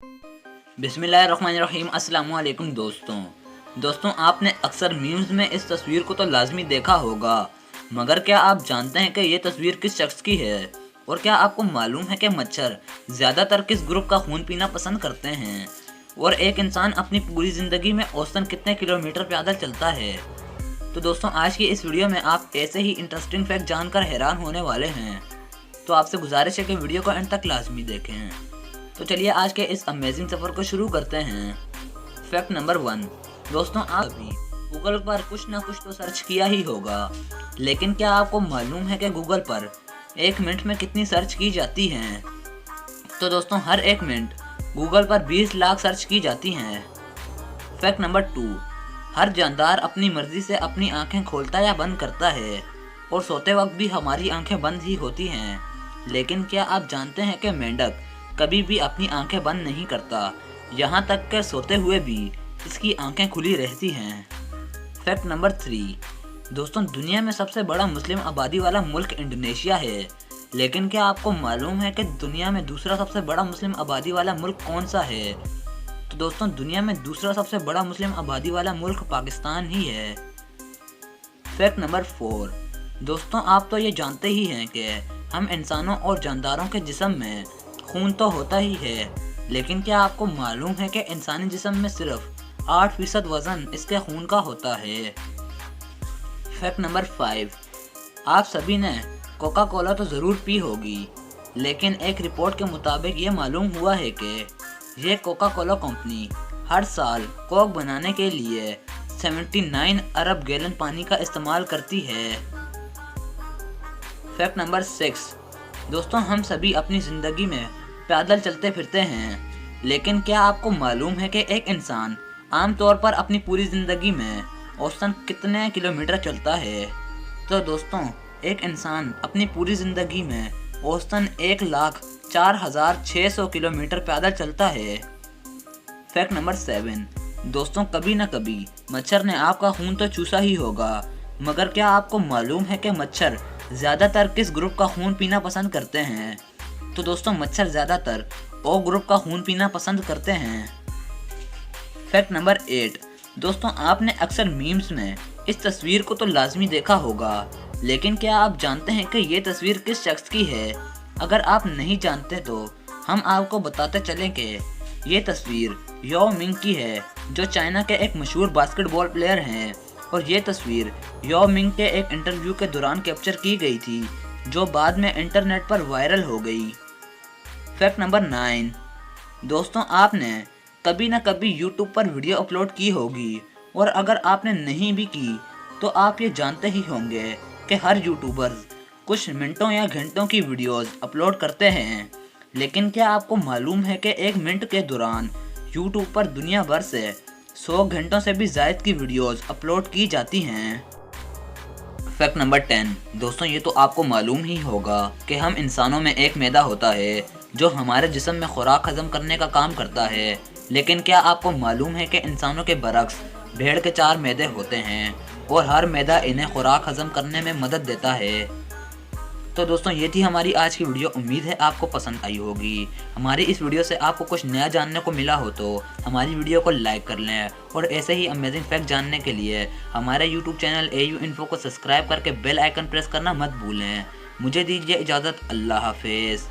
बिस्मिल्लाहिर्रहमानिर्रहीम। अस्सलाम वालेकुम दोस्तों, आपने अक्सर मीम्स में इस तस्वीर को तो लाजमी देखा होगा, मगर क्या आप जानते हैं कि ये तस्वीर किस शख्स की है? और क्या आपको मालूम है कि मच्छर ज़्यादातर किस ग्रुप का खून पीना पसंद करते हैं? और एक इंसान अपनी पूरी ज़िंदगी में औसतन कितने किलोमीटर पैदल चलता है? तो दोस्तों, आज की इस वीडियो में आप ऐसे ही इंटरेस्टिंग फैक्ट जानकर हैरान होने वाले हैं। तो आपसे गुजारिश है कि वीडियो को एंड तक लाजमी देखें। तो चलिए आज के इस अमेजिंग सफ़र को शुरू करते हैं। Fact number 1। दोस्तों, आप भी गूगल पर कुछ ना कुछ तो सर्च किया ही होगा, लेकिन क्या आपको मालूम है कि गूगल पर 1 मिनट में कितनी सर्च की जाती हैं? तो दोस्तों, हर 1 मिनट गूगल पर 20 लाख सर्च की जाती हैं। Fact number 2। हर जानदार अपनी मर्जी से अपनी आंखें खोलता या बंद करता है, और सोते वक्त भी हमारी आंखें बंद ही होती हैं। लेकिन क्या आप जानते हैं कि मेंढक कभी भी अपनी आंखें बंद नहीं करता, यहाँ तक कि सोते हुए भी इसकी आंखें खुली रहती हैं। Fact number 3। दोस्तों, दुनिया में सबसे बड़ा मुस्लिम आबादी वाला मुल्क इंडोनेशिया है, लेकिन क्या आपको मालूम है कि दुनिया में दूसरा सबसे बड़ा मुस्लिम आबादी वाला मुल्क कौन सा है? तो दोस्तों, दुनिया में दूसरा सबसे बड़ा मुस्लिम आबादी वाला मुल्क पाकिस्तान ही है। Fact number 4। दोस्तों, आप तो ये जानते ही हैं कि हम इंसानों और जानदारों के जिस्म में खून तो होता ही है, लेकिन क्या आपको मालूम है कि इंसानी जिस्म में सिर्फ 8% वज़न इसके खून का होता है। Fact number 5। आप सभी ने कोका कोला तो ज़रूर पी होगी, लेकिन एक रिपोर्ट के मुताबिक ये मालूम हुआ है कि ये कोका कोला कंपनी हर साल कोक बनाने के लिए 79 अरब गैलन पानी का इस्तेमाल करती है। Fact number 6। दोस्तों, हम सभी अपनी ज़िंदगी में पैदल चलते फिरते हैं, लेकिन क्या आपको मालूम है कि एक इंसान आमतौर पर अपनी पूरी ज़िंदगी में औसतन कितने किलोमीटर चलता है? तो दोस्तों, एक इंसान अपनी पूरी ज़िंदगी में औसतन 1,04,600 किलोमीटर पैदल चलता है। Fact number 7। दोस्तों, कभी ना कभी मच्छर ने आपका खून तो चूसा ही होगा, मगर क्या आपको मालूम है कि मच्छर ज़्यादातर किस ग्रुप का खून पीना पसंद करते हैं? तो दोस्तों, मच्छर ज़्यादातर ओ ग्रुप का खून पीना पसंद करते हैं। Fact number 8। दोस्तों, आपने अक्सर मीम्स में इस तस्वीर को तो लाजमी देखा होगा, लेकिन क्या आप जानते हैं कि ये तस्वीर किस शख्स की है? अगर आप नहीं जानते तो हम आपको बताते चलें कि ये तस्वीर याओ मिंग की है, जो चाइना के एक मशहूर बास्केटबॉल प्लेयर हैं, और ये तस्वीर याओ मिंग के एक इंटरव्यू के दौरान कैप्चर की गई थी, जो बाद में इंटरनेट पर वायरल हो गई। Fact number 9। दोस्तों, आपने कभी ना कभी यूट्यूब पर वीडियो अपलोड की होगी, और अगर आपने नहीं भी की तो आप ये जानते ही होंगे कि हर यूट्यूबर्स कुछ मिनटों या घंटों की वीडियोस अपलोड करते हैं, लेकिन क्या आपको मालूम है कि 1 मिनट के दौरान यूट्यूब पर दुनिया भर से 100 घंटों से भी ज़ायद की वीडियोस अपलोड की जाती हैं। Fact number 10। दोस्तों, ये तो आपको मालूम ही होगा कि हम इंसानों में एक मैदा होता है जो हमारे जिस्म में खुराक हजम करने का काम करता है, लेकिन क्या आपको मालूम है कि इंसानों के बरक्स भेड़ के 4 मैदे होते हैं, और हर मैदा इन्हें खुराक हजम करने में मदद देता है। तो दोस्तों, ये थी हमारी आज की वीडियो। उम्मीद है आपको पसंद आई होगी। हमारी इस वीडियो से आपको कुछ नया जानने को मिला हो तो हमारी वीडियो को लाइक कर लें, और ऐसे ही अमेजिंग फैक्ट जानने के लिए हमारे यूट्यूब चैनल AU इन्फो को सब्सक्राइब करके बेल आइकन प्रेस करना मत भूलें। मुझे दीजिए इजाज़त। अल्लाह हाफिज़।